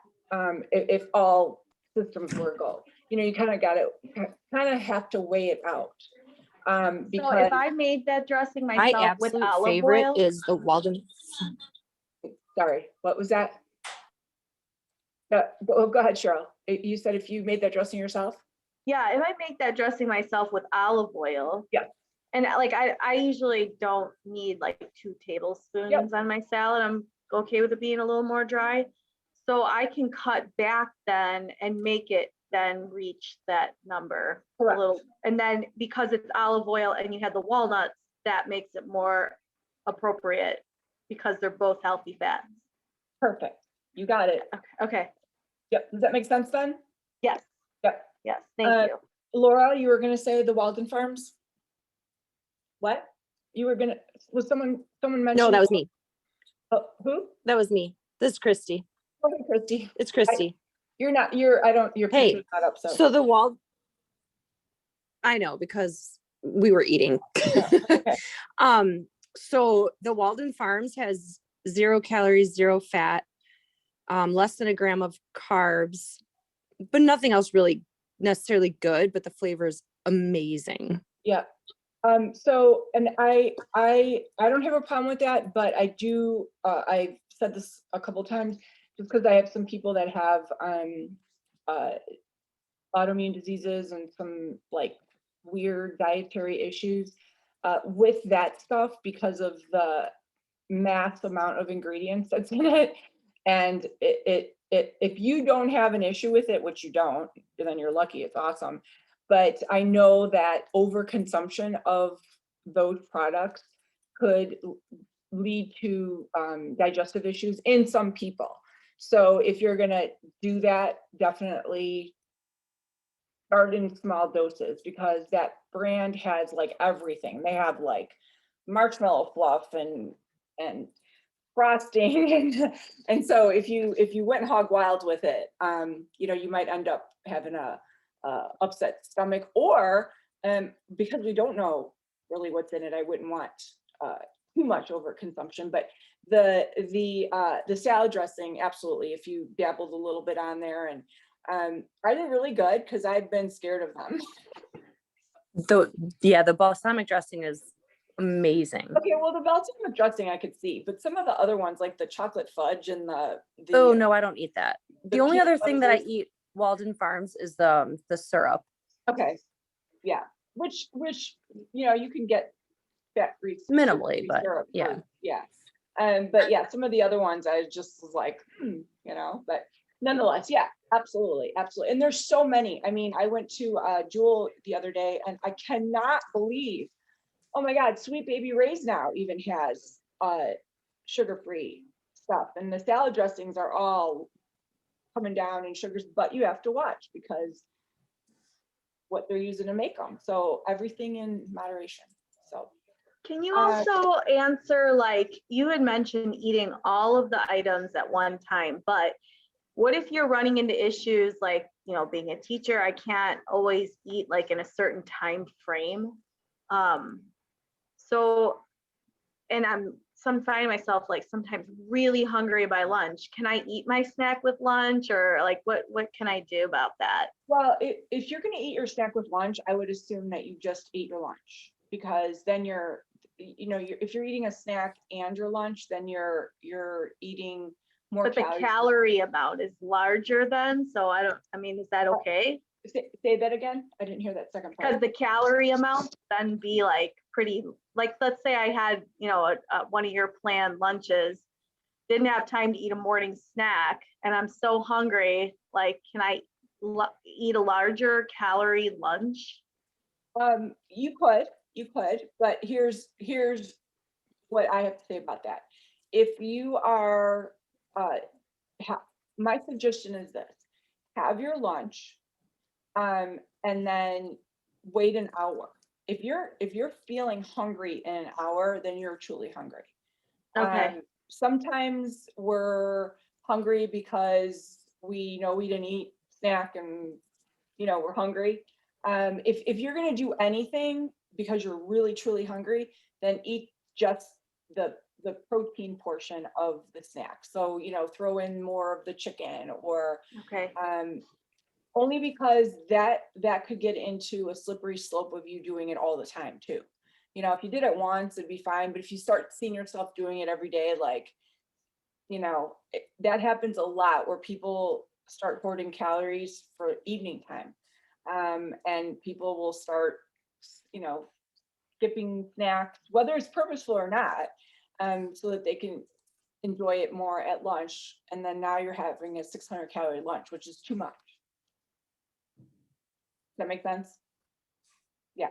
if all systems were go. You know, you kind of have to weigh it out. So Because, if I made that dressing My myself with absolute olive favorite oil, is the Walden. sorry, what was that? Go ahead, Cheryl. You said if you made that dressing yourself? yeah, if I make that dressing myself with olive oil. Yeah. And like I usually don't need like 2 tablespoons on my salad. I'm okay with it being a little more dry. So I can cut back then and make it then reach that number a Correct. little. And then because it's olive oil and you have the walnuts, that makes it more appropriate because they're both healthy fats. Perfect. You got it. Okay. Yep. Does that make sense then? Yes. Yep. Yes. Thank you. Laura, you were going to say the Walden Farms? What? You were going to, was someone mentioned? No, that was me. Oh, who? That was me. This is Christy. Go ahead, Christy. It's Christy. Your Hey, picture's not up, so. So the wall. I know because we were eating. Okay. So the Walden Farms has 0 calories, 0 fat, less than a gram of carbs, but nothing else really necessarily good, but the flavor is amazing. Yeah. So, and I don't have a problem with that, but I do, I've said this a couple times, just because I have some people that have, autoimmune diseases and some like weird dietary issues, with that stuff because of the mass amount of ingredients that's in it. And if you don't have an issue with it, which you don't, then you're lucky, it's awesome. But I know that overconsumption of those products could lead to digestive issues in some people. So if you're gonna do that, definitely start in small doses because that brand has like everything. They have like marshmallow fluff and frosting and so if you went hog wild with it, you know, you might end up having a upset stomach, or because we don't know really what's in it, I wouldn't want too much overconsumption. But the salad dressing, absolutely, if you dabbled a little bit on there, and I did really good because I've been scared of them. The balsamic dressing is amazing. Okay, well, the balsamic dressing I could see, but some of the other ones like the chocolate fudge and the Oh no, I don't eat that. the The only peanut other thing that I butter- eat Walden Farms is the syrup. Okay, yeah, which you know, you can get fat-free Minimally, sugar-free but syrup yeah. for- yeah. But yeah, some of the other ones I just was like, you know, but nonetheless, yeah, absolutely, absolutely. And there's so many. I mean, I went to Jewel the other day and I cannot believe, oh my God, Sweet Baby Ray's now even has sugar-free stuff, and the salad dressings are all coming down in sugars, but you have to watch because what they're using to make them. So everything in moderation. So Can you Uh, also answer, like, you had mentioned eating all of the items at one time, but what if you're running into issues like, you know, being a teacher, I can't always eat like in a certain time frame. So, and I'm finding myself like sometimes really hungry by lunch. Can I eat my snack with lunch, or like what can I do about that? well, if you're going to eat your snack with lunch, I would assume that you just ate your lunch, because then you're, you know, if you're eating a snack and your lunch, then you're eating more But the calories. calorie amount is larger then, so I mean, is that okay? Say that again. I didn't hear that second Because part. the calorie amount then be like pretty, like, let's say I had, you know, one of your planned lunches, didn't have time to eat a morning snack, and I'm so hungry, like, can I eat a larger calorie lunch? You could, but here's what I have to say about that. If you are, my suggestion is this: have your lunch, and then wait an hour. If you're feeling hungry in an hour, then you're truly hungry. Okay. Sometimes we're hungry because we know we didn't eat snack and, you know, we're hungry. If you're gonna do anything because you're really truly hungry, then eat just the protein portion of the snack. So, you know, throw in more of the chicken, or Okay. only because that could get into a slippery slope of you doing it all the time too. You know, if you did it once, it'd be fine, but if you start seeing yourself doing it every day, like, you know, that happens a lot where people start hoarding calories for evening time. And people will start, you know, skipping snacks, whether it's purposeful or not, so that they can enjoy it more at lunch. And then now you're having a 600-calorie lunch, which is too much. Does that make sense? Yeah.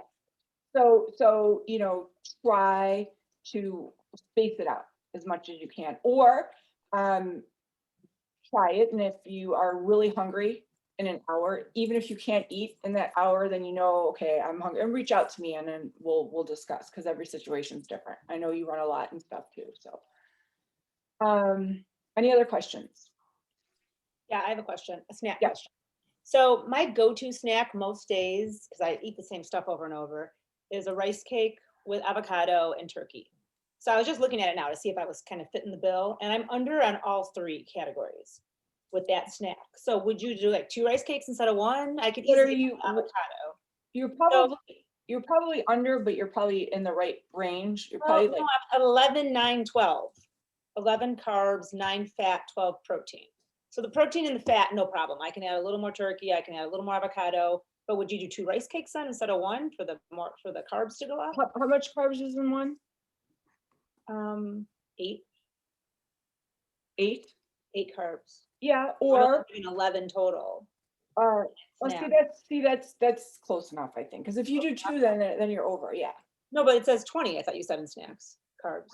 So, you know, try to space it out as much as you can, or try it. And if you are really hungry in an hour, even if you can't eat in that hour, then you know, okay, I'm hungry, and reach out to me and then we'll discuss, because every situation is different. I know you run a lot and stuff too. So any other questions? Yeah, I have a question, a snack Yeah. question. So my go-to snack most days, because I eat the same stuff over and over, is a rice cake with avocado and turkey. So I was just looking at it now to see if I was kind of fitting the bill, and I'm under on all three categories with that snack. So would you do like 2 rice cakes instead of 1? I could What are easily you- do avocado. You're probably under, but you're probably in the right range. You're probably Well, like, no, 11, 9, 12. 11 carbs, 9 fat, 12 protein. So the protein and the fat, no problem. I can add a little more turkey. I can add a little more avocado. But would you do 2 rice cakes then instead of 1 for the carbs to go up? how much carbs is in one? 8 8? carbs. Yeah, So I'm only or doing 11 total. well, snack. that's close enough, I think. Because if you do 2, then you're over. Yeah. No, but it says 20. I thought you said in snacks, carbs.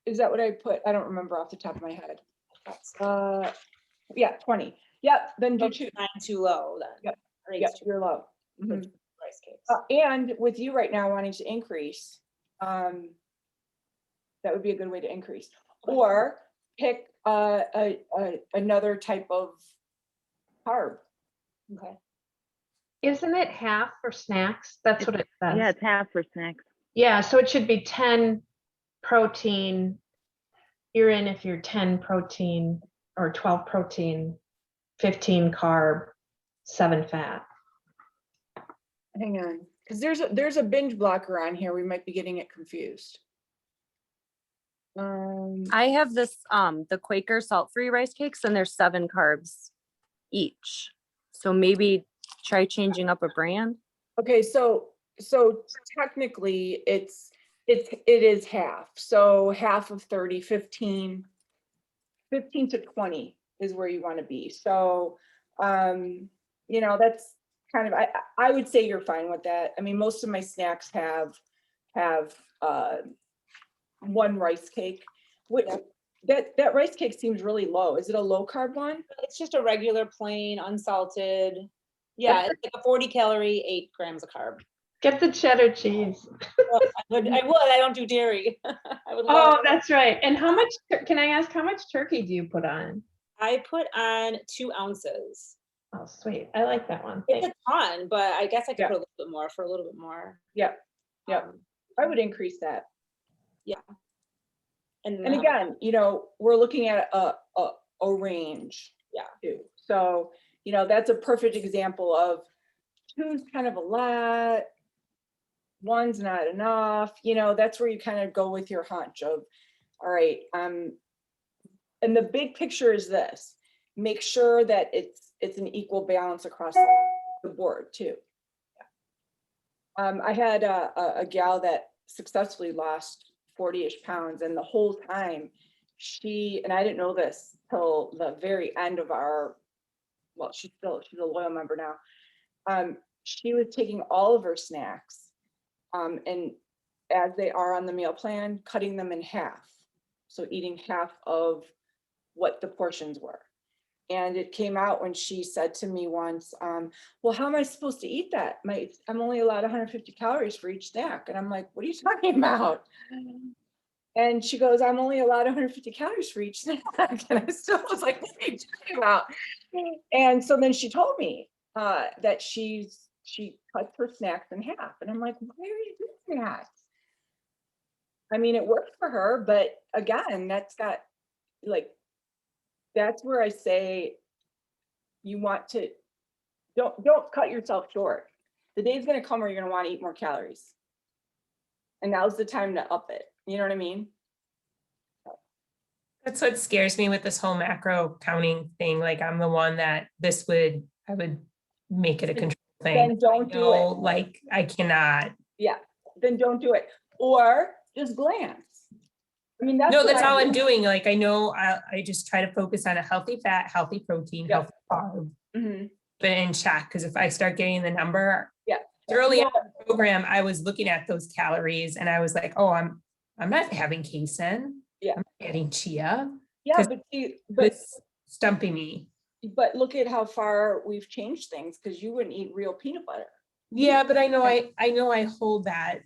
Is that what I put? I don't remember off the top of my head. Yeah, 20. Yep, then do Oh, two. 9 too low then. Yep, Or 8's Yep, too you're low. low for Mhm. rice cakes. And with you right now wanting to increase, that would be a good way to increase. Or pick another type of carb. Okay. Isn't it half for snacks? That's what it says. Yeah, it's half for snacks. Yeah, so it should be 10 protein. You're in if you're 10 protein or 12 protein, 15 carb, 7 fat. Hang on, because there's a binge blocker on here. We might be getting it confused. I have this, the Quaker salt-free rice cakes and there's 7 carbs each. So maybe try changing up a brand. Okay, so technically it is half. So half of 30, 15 to 20 is where you want to be. So, you know, that's kind of, I would say you're fine with that. I mean, most of my snacks have one rice cake. That rice cake seems really low. Is it a low carb one? It's just a regular plain unsalted. Yeah, it's like a 40 calorie, 8 grams of carb. Get the cheddar cheese. Well, I don't do dairy. I would Oh, love. that's right. And how much, can I ask, how much turkey do you put on? I put on 2 ounces. Oh, sweet. I like that one. It's a ton, but I guess I could Yeah. put a little bit more for a little bit more. Yep, yep. I would increase that. And again, you know, we're looking at a range. Yeah. Too. So, you know, that's a perfect example of 2's kind of a lot, 1's not enough, you know, that's where you kind of go with your hunch of, all right, and the big picture is this, make sure that it's an equal balance across the board too. I had a gal that successfully lost 40-ish pounds, and the whole time and I didn't know this till the very end of well, she's a loyal member now. She was taking all of her snacks, and as they are on the meal plan, cutting them in half. So eating half of what the portions were. And it came out when she said to me once, well, how am I supposed to eat that? I'm only allowed 150 calories for each snack. And I'm like, what are you talking about? And she goes, I'm only allowed 150 calories for each snack. And I still was like, what are you talking about? And so then she told me that she cuts her snacks in half. And I'm like, why are you doing that? I mean, it worked for her, but again, that's where I say you want to, don't cut yourself short. The day's gonna come where you're gonna want to eat more calories. And now's the time to up it. You know what I mean? That's what scares me with this whole macro counting thing. Like I'm the one that I would make it a control thing. Then don't do it. Like I cannot. Yeah, then don't do it. Or just glance. I mean, that's No, what that's I all do. I'm doing. Like I know I just try to focus on a healthy fat, healthy protein, Yeah. healthy carb, Mhm. but in check. Because if I start getting the number, Yeah. early Yeah. in the program, I was looking at those calories and I was like, oh, I'm not having casein. Yeah. I'm getting chia. Yeah, 'Cause but It's stumping me. look at how far we've changed things, because you wouldn't eat real peanut butter. Yeah, but I know I hold that.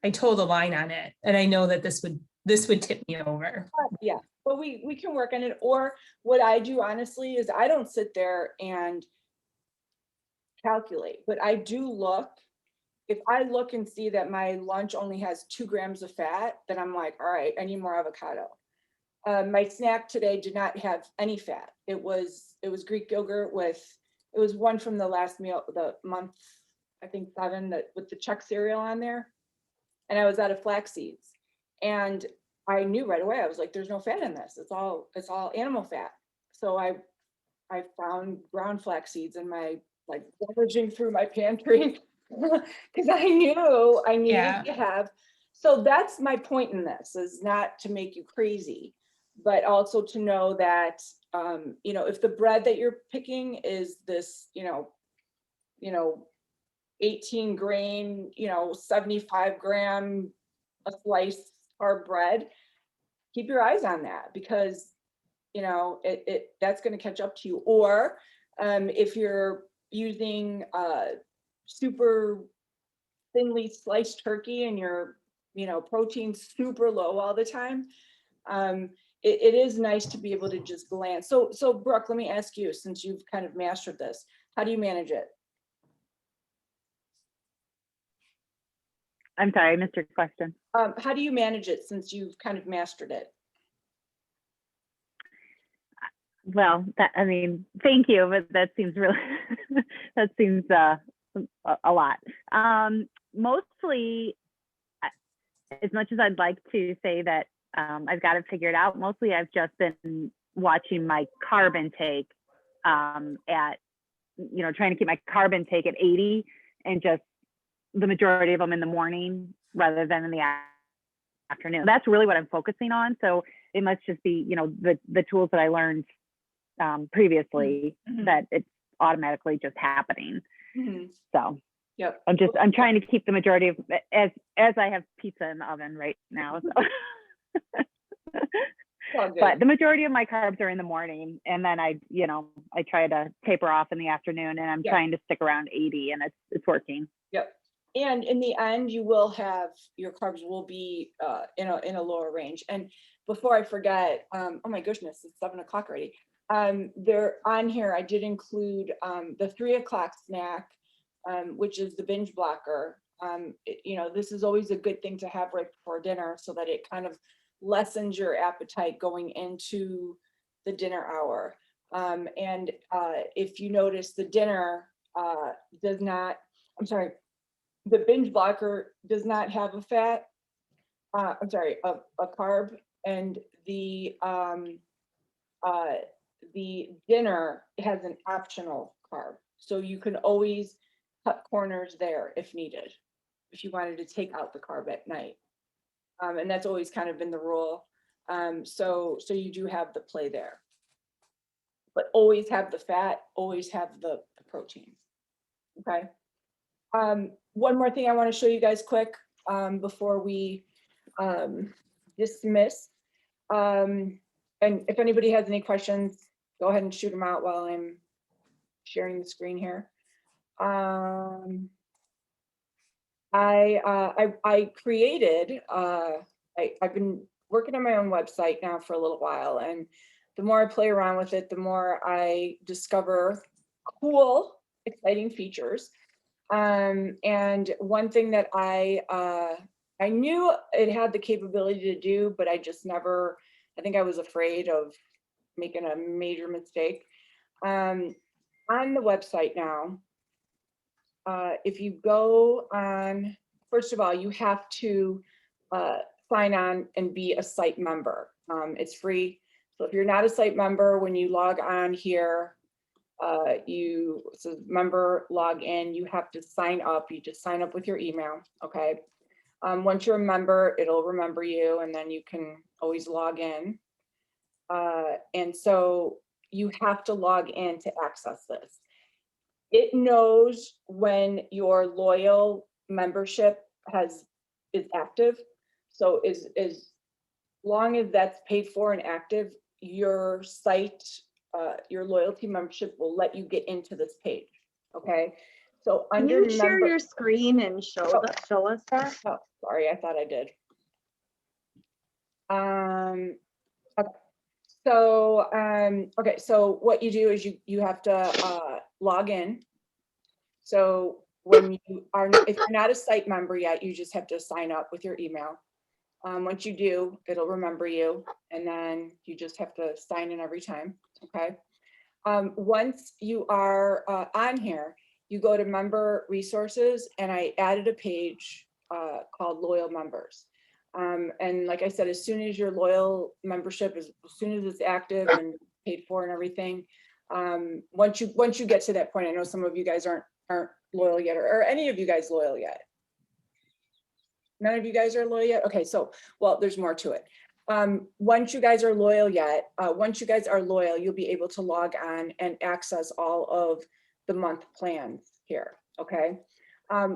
I told a line on it, and I know that this would tip me over. Yeah, but we can work on it. Or what I do honestly is I don't sit there and calculate, but I do look. If I look and see that my lunch only has 2 grams of fat, then I'm like, all right, I need more avocado. My snack today did not have any fat. It was Greek yogurt it was one from the last meal, the month, I think 7, that with the Chex cereal on there. And I was out of flax seeds. And I knew right away, I was like, there's no fat in this. It's all animal fat. So I found ground flax seeds in my, like, rummaging through my pantry because I knew I needed Yeah. to have. So that's my point in this, is not to make you crazy, but also to know that, you know, if the bread that you're picking is this, you know, 18 grain, 75 gram a slice carb bread, keep your eyes on that, because you know, that's gonna catch up to you. Or if you're using super thinly sliced turkey and your, you know, protein's super low all the time, it is nice to be able to just glance. So Brooke, let me ask you, since you've kind of mastered this, how do you manage it? I'm sorry, I missed your question. How do you manage it since you've kind of mastered it? Well, that, I mean, thank you, but that seems really, that seems a lot. Mostly, as much as I'd like to say that I've got it figured out, mostly I've just been watching my carb intake at, you know, trying to keep my carb intake at 80 and just the majority of them in the morning rather than in the afternoon. That's really what I'm focusing on. So it must just be, you know, the tools that I learned previously Mhm. that it's automatically just happening. Mhm. So Yep. I'm trying to keep the majority of, as I have pizza in the oven right now. So. All good. But the majority of my carbs are in the morning, and then I try to taper off in the afternoon, and I'm Yeah. trying to stick around 80, and it's working. Yep. And in the end, you will have, your carbs will be in a lower range. And before I forget, oh my goodness, it's 7 o'clock already. There on here, I did include the 3 o'clock snack, which is the binge blocker. You know, this is always a good thing to have right before dinner so that it kind of lessens your appetite going into the dinner hour. And if you notice, the dinner does not, I'm sorry, the binge blocker does not have a fat, I'm sorry, a carb, and the dinner has an optional carb. So you can always cut corners there if needed, if you wanted to take out the carb at night. And that's always kind of been the rule. So you do have the play there. But always have the fat, always have the protein. Okay. One more thing I want to show you guys quick before we dismiss. And if anybody has any questions, go ahead and shoot them out while I'm sharing the screen here. I created, I've been working on my own website now for a little while, and the more I play around with it, the more I discover cool, exciting features. And one thing that I knew it had the capability to do, but I just never, I think I was afraid of making a major mistake. On the website now, if you go on, first of all, you have to sign on and be a site member. It's free. So if you're not a site member, when you log on here, it says member login, you have to sign up. You just sign up with your email. Okay. Once you're a member, it'll remember you, and then you can always log in. And so you have to log in to access this. It knows when your loyal membership is active. So as long as that's paid for and active, your site, your loyalty membership will let you get into this page. Okay. So Can under you share member, your screen and show us that? oh, sorry, I thought I did. Okay. So, okay, so what you do is you have to log in. So when you are, if you're not a site member yet, you just have to sign up with your email. Once you do, it'll remember you, and then you just have to sign in every time, okay? Once you are on here, you go to member resources, and I added a page called Loyal Members. And like I said, as soon as your loyal membership is, as soon as it's active and paid for and everything, once you get to that point, I know some of you guys aren't loyal yet, or any of you guys loyal yet. None of you guys are loyal yet? Okay, so, well, there's more to it. Once you guys are loyal, you'll be able to log on and access all of the month plans here, okay?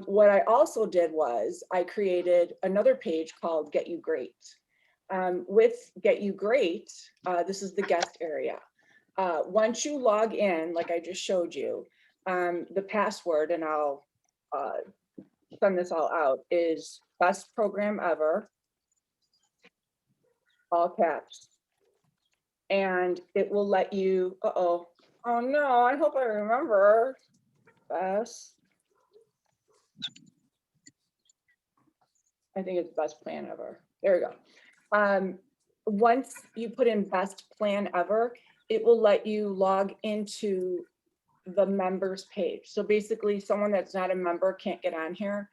What I also did was I created another page called Get You Great. With Get You Great, this is the guest area. Once you log in, like I just showed you, the password, and I'll send this all out, is best program ever, all caps. And it will let you, oh no, I hope I remember. Best. I think it's best plan ever. There we go. Once you put in best plan ever, it will let you log into the members page. So basically someone that's not a member can't get on here.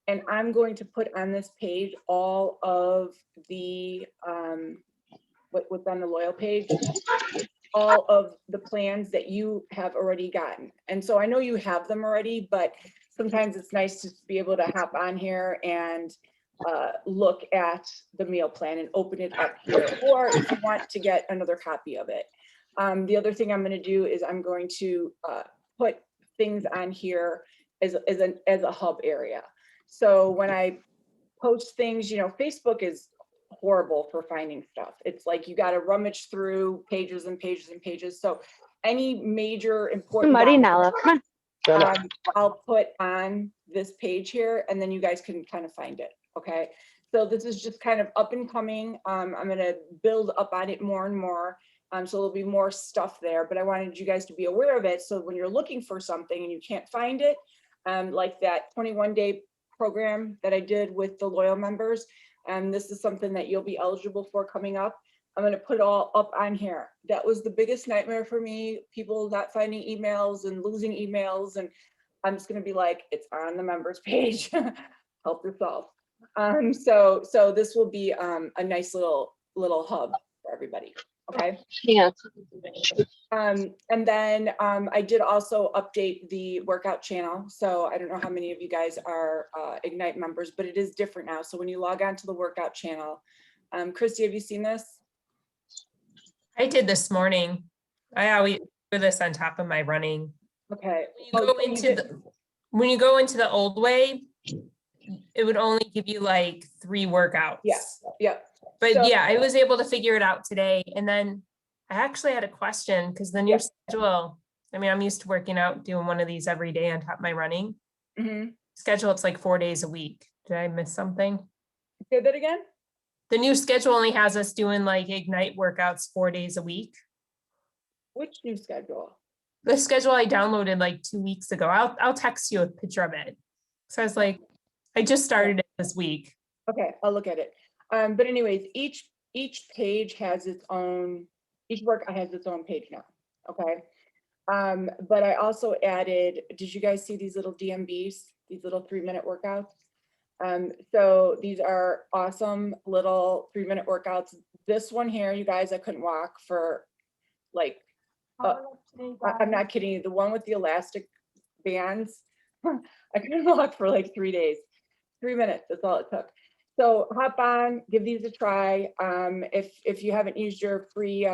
And I'm going to put on this page all of the, what's on the loyal page, all of the plans that you have already gotten. And so I know you have them already, but sometimes it's nice to be able to hop on here and look at the meal plan and open it up here, or if you want to get another copy of it. The other thing I'm going to do is I'm going to put things on here as a hub area. So when I post things, Facebook is horrible for finding stuff. It's like you got to rummage through pages and pages and pages. So any major important Nala, come on. I'll put on this page here, and then you guys can kind of find it. Okay, so this is just kind of up and coming. I'm going to build up on it more and more. So there'll be more stuff there, but I wanted you guys to be aware of it. So when you're looking for something and you can't find it, like that 21-day program that I did with the loyal members, and this is something that you'll be eligible for coming up. I'm going to put it all up on here. That was the biggest nightmare for me, people not finding emails and losing emails. And I'm just going to be like, it's on the members page. Help yourself. So this will be a nice little hub for everybody. Okay. Yeah. And then I did also update the workout channel. So I don't know how many of you guys are Ignite members, but it is different now. So when you log on to the workout channel, Christy, have you seen this? I did this morning. I always do this on top of my running. Okay. When you go into the old way, it would only give you like 3 workouts. Yes. Yeah. But So- yeah, I was able to figure it out today. And then I actually had a question because the new schedule, I mean, I'm used to working out, doing one of these every day on top of my running schedule. It's like 4 days a week. Did I miss something? Say that again? The new schedule only has us doing like Ignite workouts 4 days a week. Which new schedule? The schedule I downloaded like 2 weeks ago. I'll text you a picture of it. So I was like, I just started it this week. Okay, I'll look at it. But anyways, each page has its own, each workout has its own page now. Okay. But I also added, did you guys see these little DMBs, these little 3-minute workouts? So these are awesome little 3-minute workouts. This one here, you guys, I couldn't walk for like, I'm not kidding you. The one with the elastic bands, I couldn't walk for like 3 days, 3 minutes. That's all it took. So hop on, give these a try. If you haven't used your free,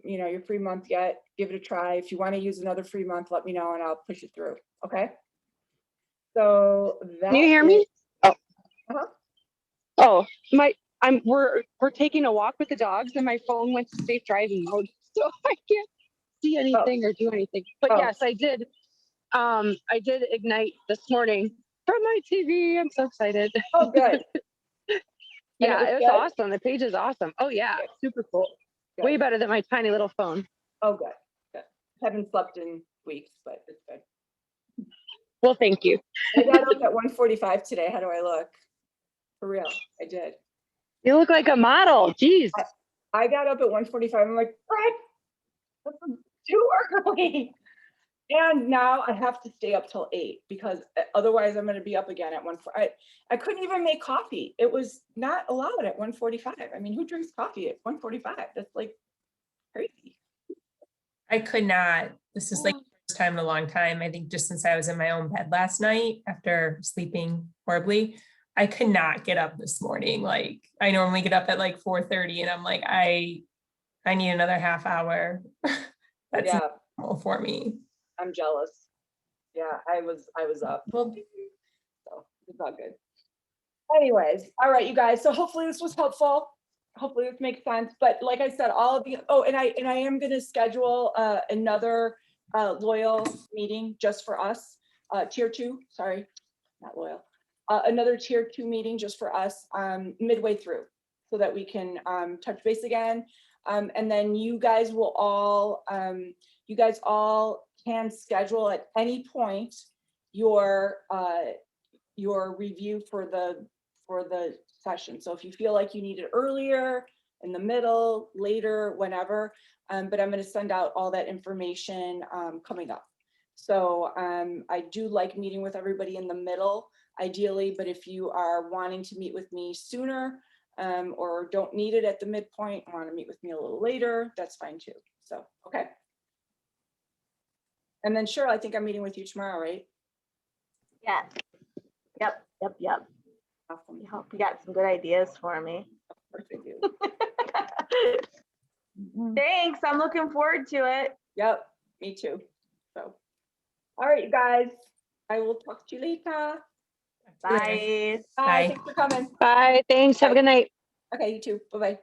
your free month yet, give it a try. If you want to use another free month, let me know and I'll push it through. Okay. So that. Can you hear me? Uh-huh. Oh, we're taking a walk with the dogs and my phone went to safe driving mode, so I can't see anything or do anything. But yes, I did Ignite this morning from my TV. I'm so excited. Oh, good. Yeah, it it was was good? awesome. The page is awesome. Oh yeah, super cool. Good. Way better than my tiny little phone. Oh, good. Good. Haven't slept in weeks, but it's good. Well, thank you. I got up at 1:45 today. How do I look? For real, I did. You look like a model. Jeez. I got up at 1:45. I'm like, what? That's too early. And now I have to stay up till 8 because otherwise I'm going to be up again at 1. I couldn't even make coffee. It was not allowed at 1:45. I mean, who drinks coffee at 1:45? That's like crazy. I could not. This is like the first time in a long time. I think just since I was in my own bed last night after sleeping horribly, I could not get up this morning. Like I normally get up at like 4:30 and I'm like, I need another half hour. That's normal for me. I'm jealous. Yeah, I was up. Well, so it's all good. Anyways, all right, you guys. So hopefully this was helpful. hopefully this makes sense, but like I said, all of the, oh, and I am gonna schedule another loyal meeting just for us, tier 2, sorry, not loyal. Another tier 2 meeting just for us midway through so that we can touch base again. And then you guys all can schedule at any point your review for the session. So if you feel like you need it earlier, in the middle, later, whenever, but I'm going to send out all that information coming up. So I do like meeting with everybody in the middle, ideally, but if you are wanting to meet with me sooner or don't need it at the midpoint, want to meet with me a little later, that's fine too. So, okay. And then sure, I think I'm meeting with you tomorrow, right? Yeah. Yep. Awesome. I hope you got some good ideas for me. Of course I do. Thanks. I'm looking forward to it. Yep, me too. So, all right, you guys, I will talk to you later. Bye. Bye, Bye. thanks for coming. Bye, thanks, have a good night. Okay, you too. Bye-bye.